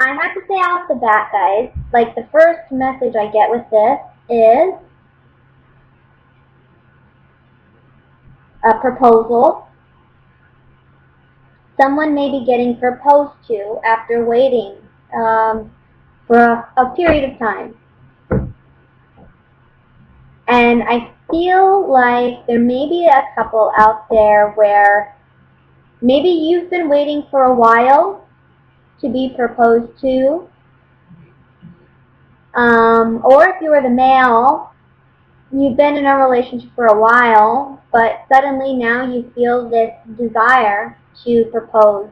I have to say off the bat, guys, like the first message I get with this is a proposal. Someone may be getting proposed to after waiting for a period of time. And I feel like there may be a couple out there where maybe you've been waiting for a while to be proposed to. Or if you were the male, you've been in a relationship for a while, but suddenly now you feel this desire to propose.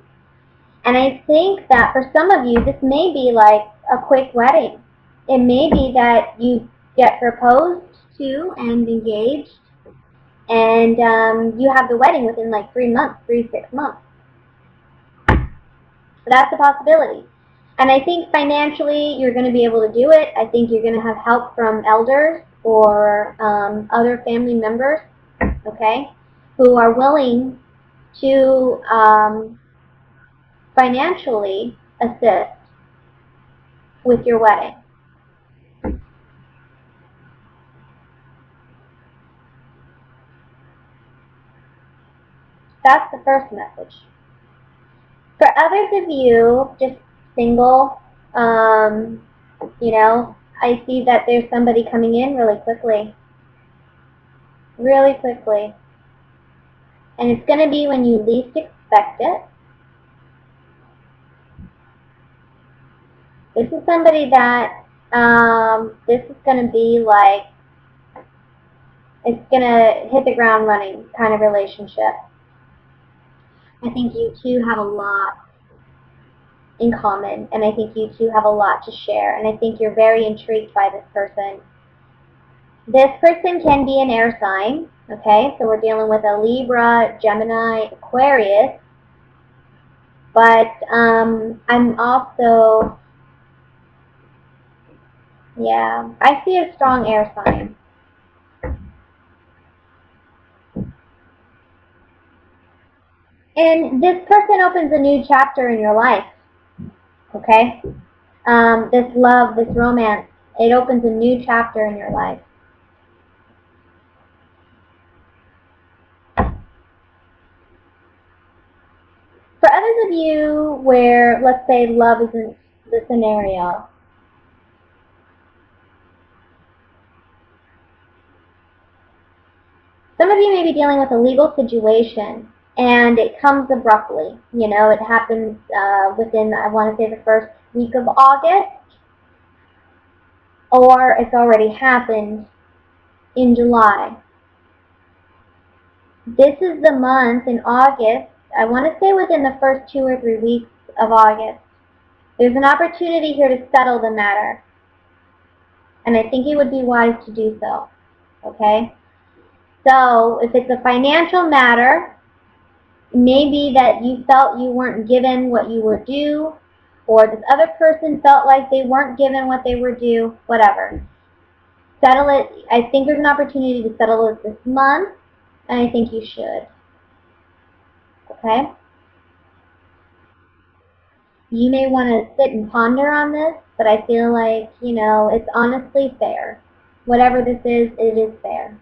And I think that for some of you, this may be like a quick wedding. It may be that you get proposed to and engaged, and you have the wedding within like 3 months, 6 months. So that's a possibility. And I think financially you're going to be able to do it. I think you're going to have help from elders or other family members, okay, who are willing to financially assist with your wedding. That's the first message. For others of you, just single, you know, I see that there's somebody coming in really quickly. Really quickly. And it's going to be when you least expect it. This is somebody that, this is going to be like, it's going to hit the ground running kind of relationship. I think you two have a lot in common, and I think you two have a lot to share, and I think you're very intrigued by this person. This person can be an air sign, okay? So we're dealing with a Libra, Gemini, Aquarius, but I'm also, yeah, I see a strong air sign. And this person opens a new chapter in your life, okay? This love, this romance, it opens a new chapter in your life. For others of you where, let's say, love isn't the scenario, some of you may be dealing with a legal situation, and it comes abruptly. You know, it happens within, I want to say, the first week of August, or it's already happened in July. This is the month in August, I want to say within the first 2 or 3 weeks of August. There's an opportunity here to settle the matter, and I think it would be wise to do so, okay? So if it's a financial matter, maybe that you felt you weren't given what you were due, or this other person felt like they weren't given what they were due, whatever. Settle it. I think there's an opportunity to settle it this month, and I think you should. Okay? You may want to sit and ponder on this, but I feel like, you know, it's honestly fair. Whatever this is, it is fair.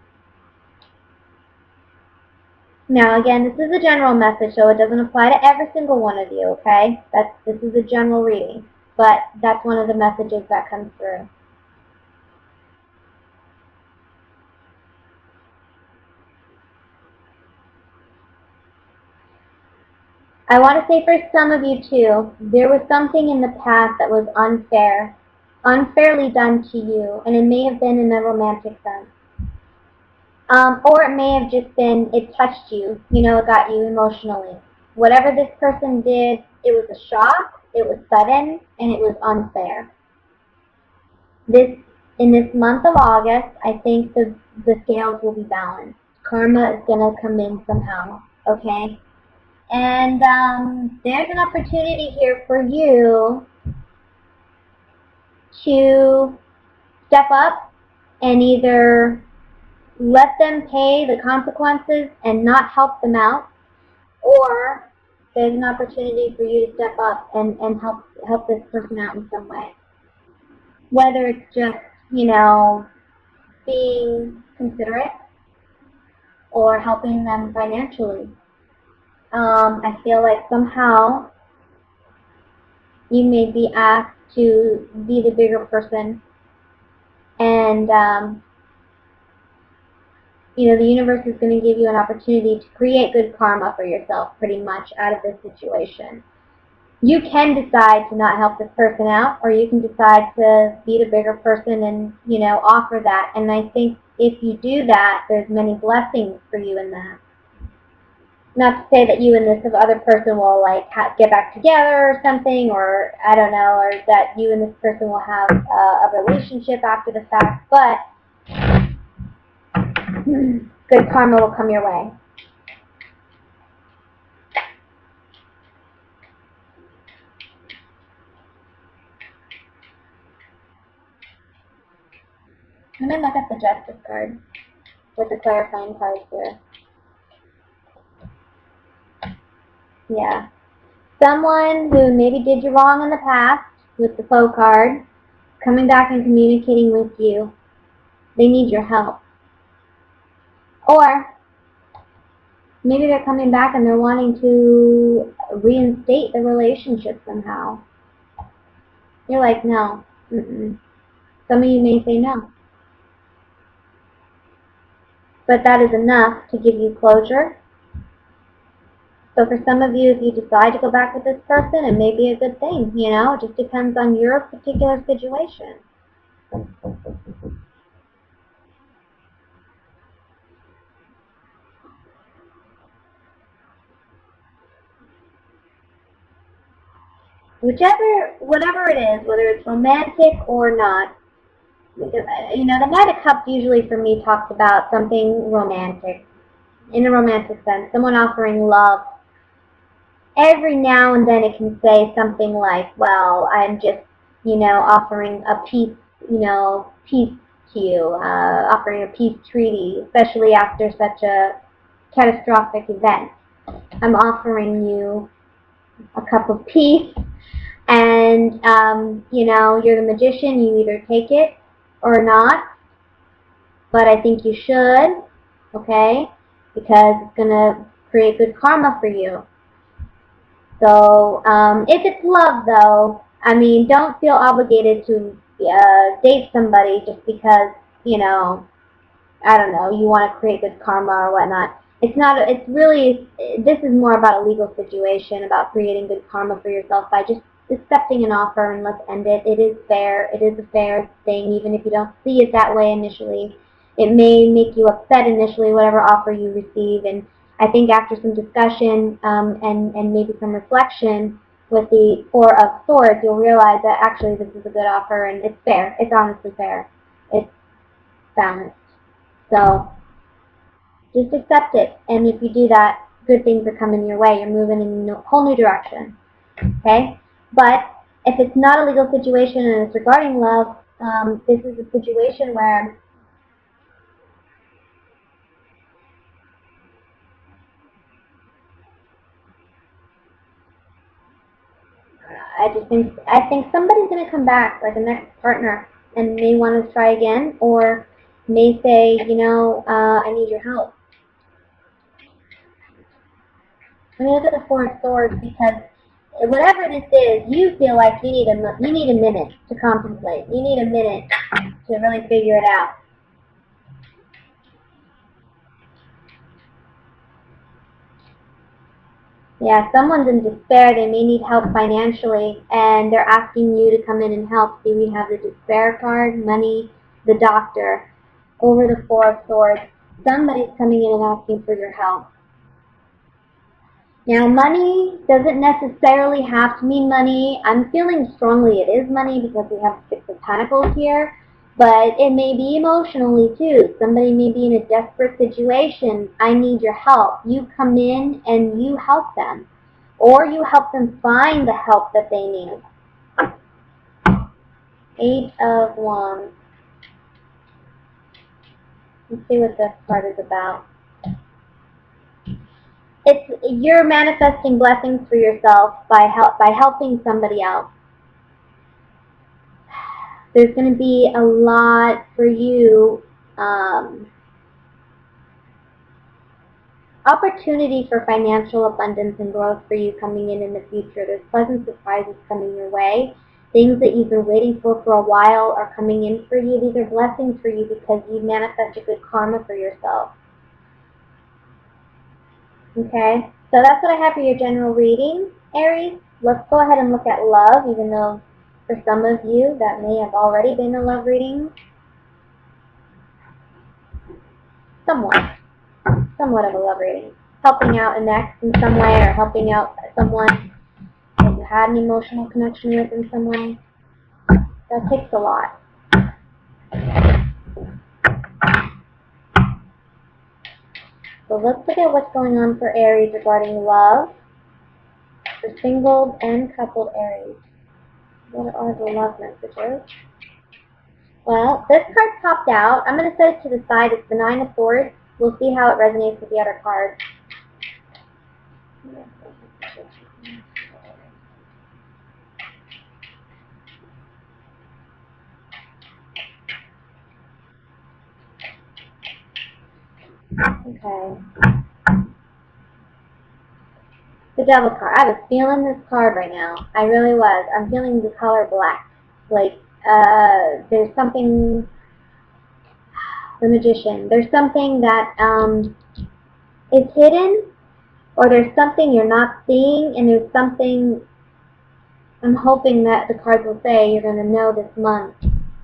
Now, again, this is a general message, so it doesn't apply to every single one of you, okay? This is a general reading, but that's one of the messages that comes through. I want to say for some of you, too, there was something in the past that was unfair, unfairly done to you, and it may have been in a romantic sense. Or it may have just been, it touched you, you know, it got you emotionally. Whatever this person did, it was a shock, it was sudden, and it was unfair. In this month of August, I think the scales will be balanced. Karma is going to come in somehow, okay? And there's an opportunity here for you to step up and either let them pay the consequences and not help them out, or There's an opportunity for you to step up and help this person out in some way. Whether it's just, being considerate or helping them financially. I feel like somehow you may be asked to be the bigger person, and the universe is going to give you an opportunity to create good karma for yourself pretty much out of this situation. You can decide to not help this person out, or you can decide to be the bigger person and, offer that. And I think if you do that, there's many blessings for you in that. Not to say that you and this other person will, get back together or something, or, I don't know, or that you and this person will have a relationship after the fact, but good karma will come your way. I'm going to look at the Justice card with the clarifying cards here. Yeah. Someone who maybe did you wrong in the past with the Foe card, coming back and communicating with you. They need your help. Or maybe they're coming back and they're wanting to reinstate the relationship somehow. You're like, no. Some of you may say no. But that is enough to give you closure. So for some of you, if you decide to go back with this person, it may be a good thing, It just depends on your particular situation. Whatever it is, whether it's romantic or not, the Knight of Cups usually for me talks about something romantic, in a romantic sense, someone offering love. Every now and then it can say something like, well, I'm just, offering a peace, peace to you, offering a peace treaty, especially after such a catastrophic event. I'm offering you a cup of peace, and, you're the magician, you either take it or not, but I think you should, okay, because it's going to create good karma for you. So, if it's love, though, don't feel obligated to date somebody just because, I don't know, you want to create good karma or whatnot. This is more about a legal situation, about creating good karma for yourself by just accepting an offer and let's end it. It is fair. It is a fair thing, even if you don't see it that way initially. It may make you upset initially, whatever offer you receive, and I think after some discussion and maybe some reflection with the Four of Swords, you'll realize that actually this is a good offer and it's fair. It's honestly fair. It's balanced. So just accept it, and if you do that, good things are coming your way. You're moving in a whole new direction. Okay? But if it's not a legal situation and it's regarding love, this is a situation where I think somebody's going to come back, like a next partner, and may want to try again, or may say, I need your help. Let me look at the Four of Swords, because whatever this is, you feel like you need a minute to contemplate. You need a minute to really figure it out. Yeah, someone's in despair. They may need help financially, and they're asking you to come in and help. See, we have the despair card, money, the doctor, over the Four of Swords. Somebody's coming in and asking for your help. Now, money doesn't necessarily have to mean money. I'm feeling strongly it is money because we have Six of Pentacles here, but it may be emotionally too. Somebody may be in a desperate situation. I need your help. You come in and you help them, or you help them find the help that they need. Eight of Wands. Let's see what this card is about. you're manifesting blessings for yourself by helping somebody else. There's going to be a lot for you, opportunity for financial abundance and growth for you coming in the future. There's pleasant surprises coming your way. Things that you've been waiting for a while are coming in for you. These are blessings for you because you manifested good karma for yourself. Okay, so that's what I have for your general reading, Aries. Let's go ahead and look at love, even though for some of you that may have already been a love reading. Somewhat of a love reading. Helping out an ex in some way, or helping out someone that you had an emotional connection with in some way. That takes a lot. So let's look at what's going on for Aries regarding love. For single and coupled Aries. What are the love messages? Well, this card popped out. I'm going to set it to the side. It's the Nine of Swords. We'll see how it resonates with the other cards. Okay. The Devil card. I was feeling this card right now. I really was. I'm feeling the color black. Like, there's something... The Magician. There's something that is hidden, or there's something you're not seeing, and there's something I'm hoping that the cards will say you're going to know this month.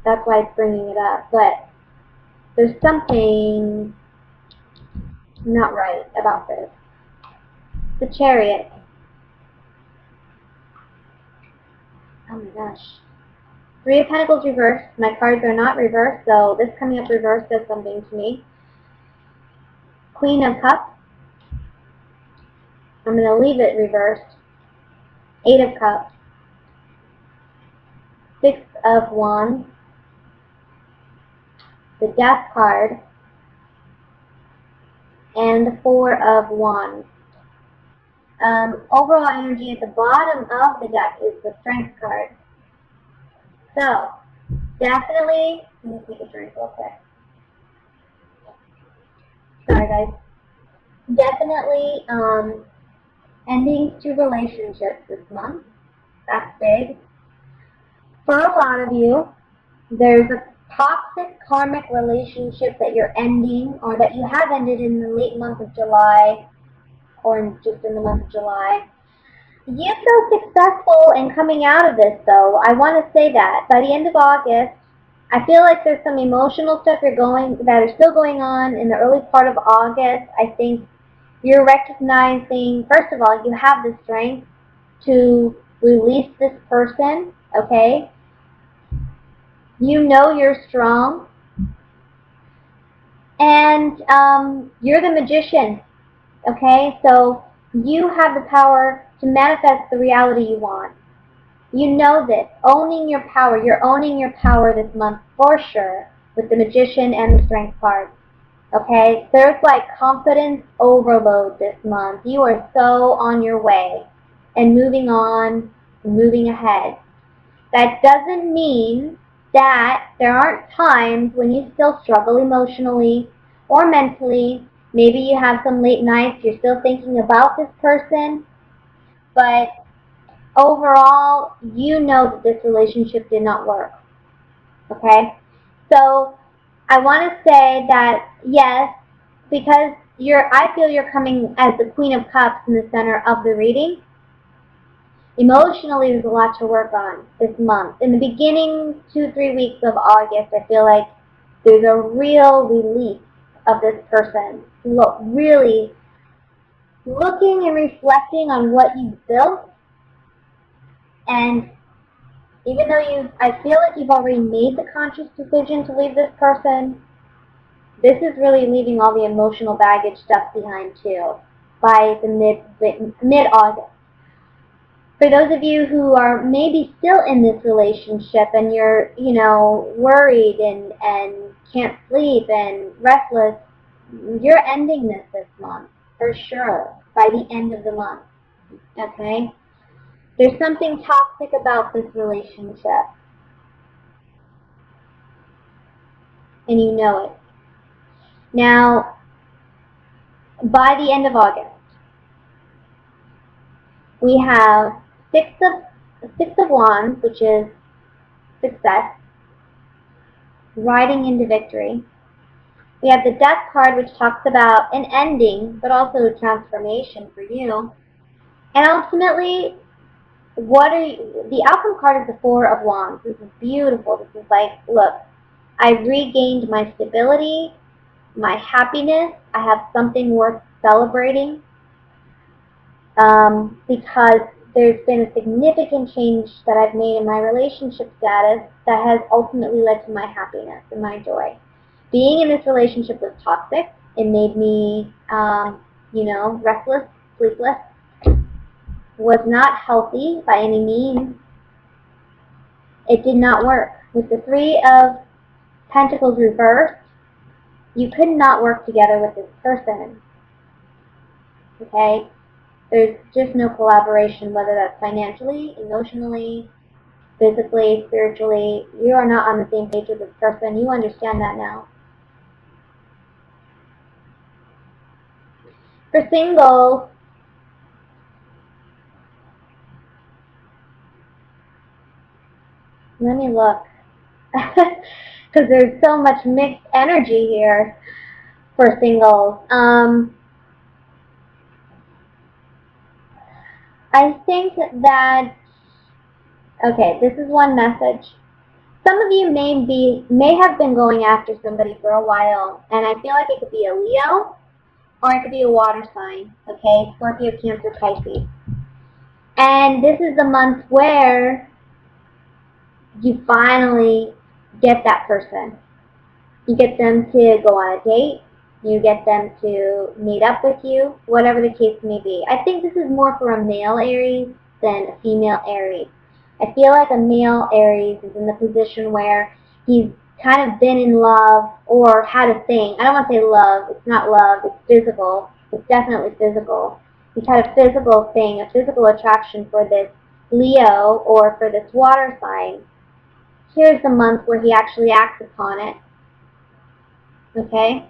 That's why it's bringing it up. But there's something not right about this. The Chariot. Oh my gosh. Three of Pentacles reversed. My cards are not reversed, so this coming up reversed does something to me. Queen of Cups. I'm going to leave it reversed. Eight of Cups. Six of Wands. The Death card. And the Four of Wands. Overall energy at the bottom of the deck is the Strength card. So, definitely, let me take a drink real quick. Sorry guys. Definitely endings to relationships this month. That's big. For a lot of you, there's a toxic karmic relationship that you're ending, or that you have ended in the late month of July, or just in the month of July. You feel successful in coming out of this, though. I want to say that. By the end of August, I feel like there's some emotional stuff that are still going on in the early part of August. I think you're recognizing, first of all, you have the strength to release this person, okay? You know you're strong. And you're the magician, okay? So you have the power to manifest the reality you want. You know this. Owning your power. You're owning your power this month for sure with the Magician and the Strength card. Okay? There's like confidence overload this month. You are so on your way and moving on, moving ahead. That doesn't mean that there aren't times when you still struggle emotionally or mentally. Maybe you have some late nights, you're still thinking about this person, but overall, you know that this relationship did not work. Okay? So, I want to say that, yes, because I feel you're coming as the Queen of Cups in the center of the reading. Emotionally, there's a lot to work on this month. In the beginning 2-3 weeks of August, I feel like there's a real release of this person. Really looking and reflecting on what you've built. And even though I feel like you've already made the conscious decision to leave this person, this is really leaving all the emotional baggage stuff behind too by the mid-August. For those of you who are maybe still in this relationship and you're, worried and can't sleep and restless, you're ending this month, for sure. by the end of the month. Okay? There's something toxic about this relationship. And you know it. Now, by the end of August, we have Six of Wands, which is success, riding into victory. We have the Death card, which talks about an ending, but also a transformation for you. And ultimately, the outcome card is the Four of Wands. This is beautiful. This is like, look, I've regained my stability, my happiness. I have something worth celebrating because there's been a significant change that I've made in my relationship status that has ultimately led to my happiness and my joy. Being in this relationship was toxic. It made me, restless, sleepless. Was not healthy by any means. It did not work. With the Three of Pentacles reversed, you could not work together with this person. Okay? There's just no collaboration, whether that's financially, emotionally, physically, spiritually. You are not on the same page with this person. You understand that now. For singles, let me look. Because there's so much mixed energy here for singles. I think that, okay, this is one message. Some of you may have been going after somebody for a while, and I feel like it could be a Leo, or it could be a water sign, okay? Scorpio, Cancer, Pisces. And this is the month where you finally get that person. You get them to go on a date. You get them to meet up with you, whatever the case may be. I think this is more for a male Aries than a female Aries. I feel like a male Aries is in the position where he's kind of been in love or had a thing. I don't want to say love. It's not love. It's physical. It's definitely physical. He's had a physical thing, a physical attraction for this Leo or for this water sign. Here's the month where he actually acts upon it. Okay?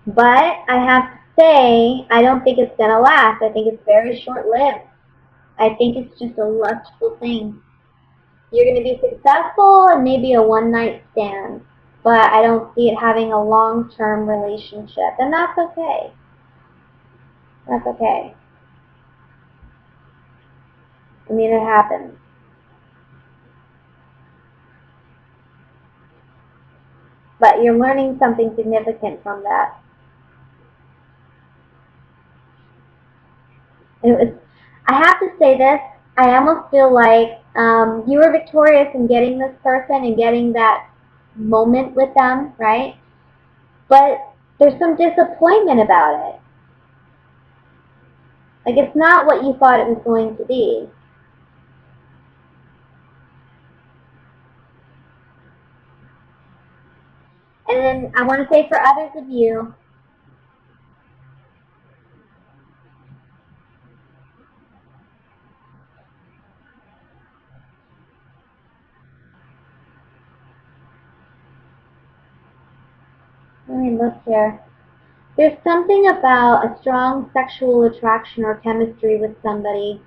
But I have to say, I don't think it's going to last. I think it's very short-lived. I think it's just a lustful thing. You're going to be successful and maybe a one-night stand. But I don't see it having a long-term relationship. And that's okay. That's okay. I mean, it happens. But you're learning something significant from that. I have to say this, I almost feel like you were victorious in getting this person and getting that moment with them, right? But there's some disappointment about it. Like, it's not what you thought it was going to be. And then I want to say for others of you, let me look here. There's something about a strong sexual attraction or chemistry with somebody.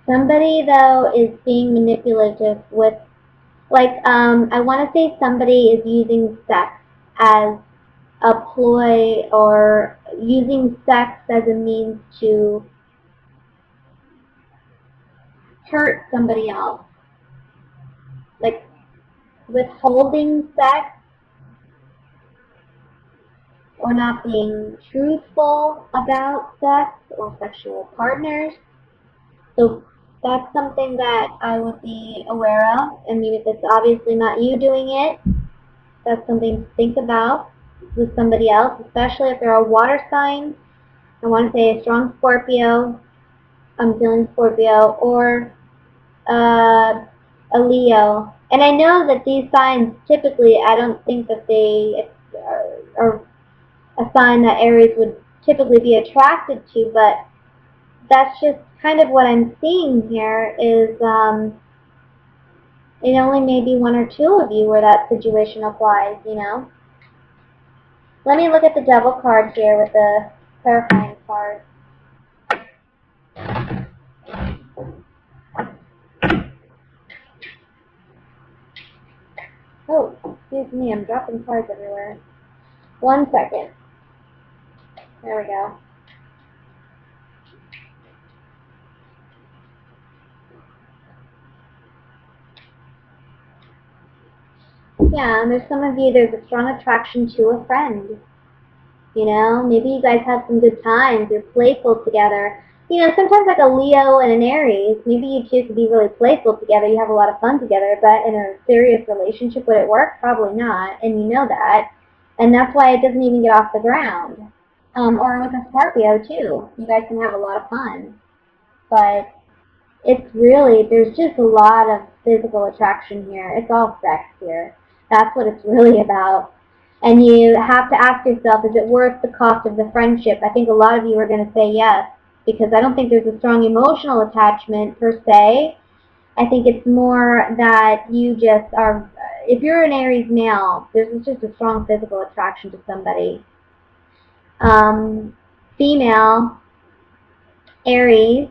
Somebody, though, is being manipulative with, like, I want to say somebody is using sex as a ploy or using sex as a means to hurt somebody else. Like, withholding sex or not being truthful about sex or sexual partners. So that's something that I would be aware of. I mean, if it's obviously not you doing it, that's something to think about with somebody else, especially if they're a water sign. I want to say a strong Scorpio. I'm feeling Scorpio, or a Leo. And I know that these signs typically, I don't think that they are a sign that Aries would typically be attracted to, but that's just kind of what I'm seeing here is it only may be one or two of you where that situation applies, you know. Let me look at the Devil card here with the clarifying card. Oh, excuse me, I'm dropping cards everywhere. 1 second. There we go. Yeah, and there's some of you, there's a strong attraction to a friend. You know, maybe you guys have some good times, you're playful together. You know, sometimes like a Leo and an Aries, maybe you two could be really playful together, you have a lot of fun together, but in a serious relationship, would it work? Probably not, and you know that. And that's why it doesn't even get off the ground. Or with a Scorpio, too. You guys can have a lot of fun. But it's really, there's just a lot of physical attraction here. It's all sex here. That's what it's really about. And you have to ask yourself, is it worth the cost of the friendship? I think a lot of you are going to say yes, because I don't think there's a strong emotional attachment per se. I think it's more that you just are, if you're an Aries male, there's just a strong physical attraction to somebody. Female, Aries,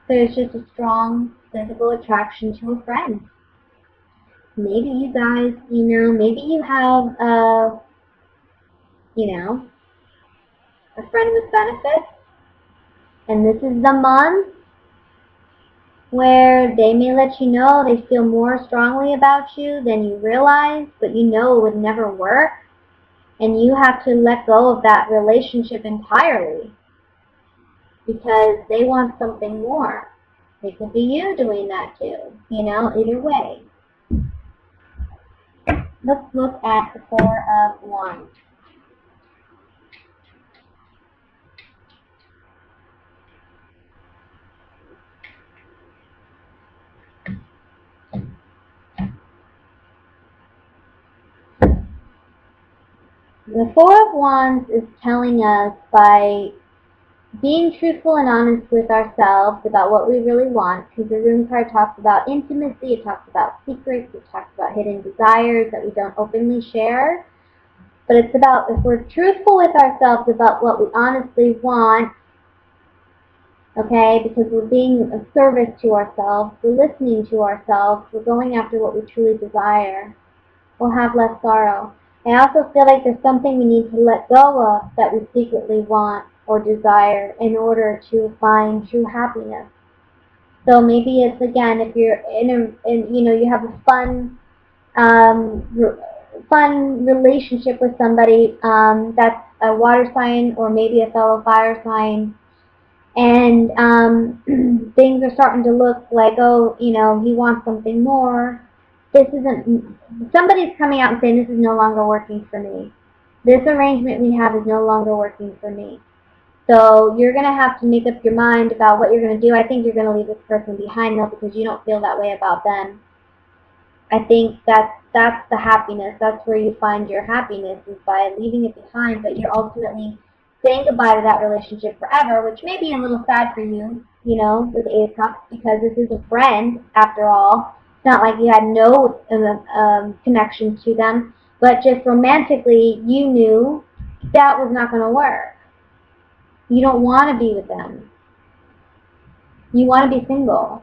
there's just a strong physical attraction to a friend. Maybe you guys, you know, maybe you have you know, a friend with benefits, and this is the month where they may let you know they feel more strongly about you than you realize, but you know it would never work, and you have to let go of that relationship entirely because they want something more. It could be you doing that too, you know, either way. Let's look at the Four of Wands. The Four of Wands is telling us by being truthful and honest with ourselves about what we really want, because the Rune card talks about intimacy, it talks about secrets, it talks about hidden desires that we don't openly share. But it's about, if we're truthful with ourselves about what we honestly want, okay, because we're being of service to ourselves, we're listening to ourselves, we're going after what we truly desire, we'll have less sorrow. I also feel like there's something we need to let go of that we secretly want or desire in order to find true happiness. So maybe it's, again, if you're you know, you have a fun relationship with somebody that's a water sign or maybe a fellow fire sign, and things are starting to look like, oh, you know, he wants something more. This isn't, somebody's coming out and saying, this is no longer working for me. This arrangement we have is no longer working for me. So you're going to have to make up your mind about what you're going to do. I think you're going to leave this person behind, though, because you don't feel that way about them. I think that's the happiness. That's where you find your happiness, is by leaving it behind, but you're ultimately saying goodbye to that relationship forever, which may be a little sad for you, you know, with the Eight of Cups, because this is a friend, after all. It's not like you had no connection to them, but just romantically, you knew that was not going to work. You don't want to be with them. You want to be single.